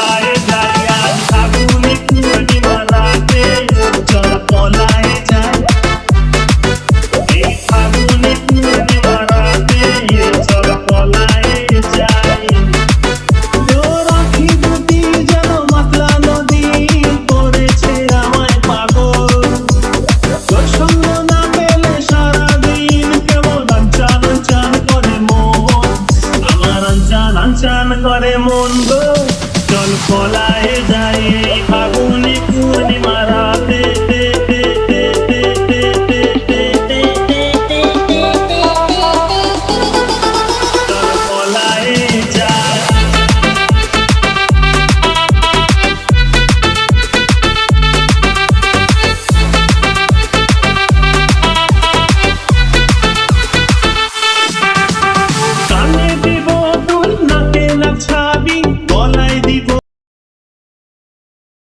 পলায়ে যাই আজ ফাগুনে পূর্ণিমা রাতে চল পলায়ে যাই এই ফাগুনে পূর্ণিমা রাতে চল পলায়ে যাই তোর আঁখি দুটি যেন মাতলা নদী করেছে আমায় পাগল তোর সঙ্গ না পেলে সারাদিন কেমন আনচান আনচান করে মন আমার আনচান আনচান করে মন গো চল পলায়ে যাই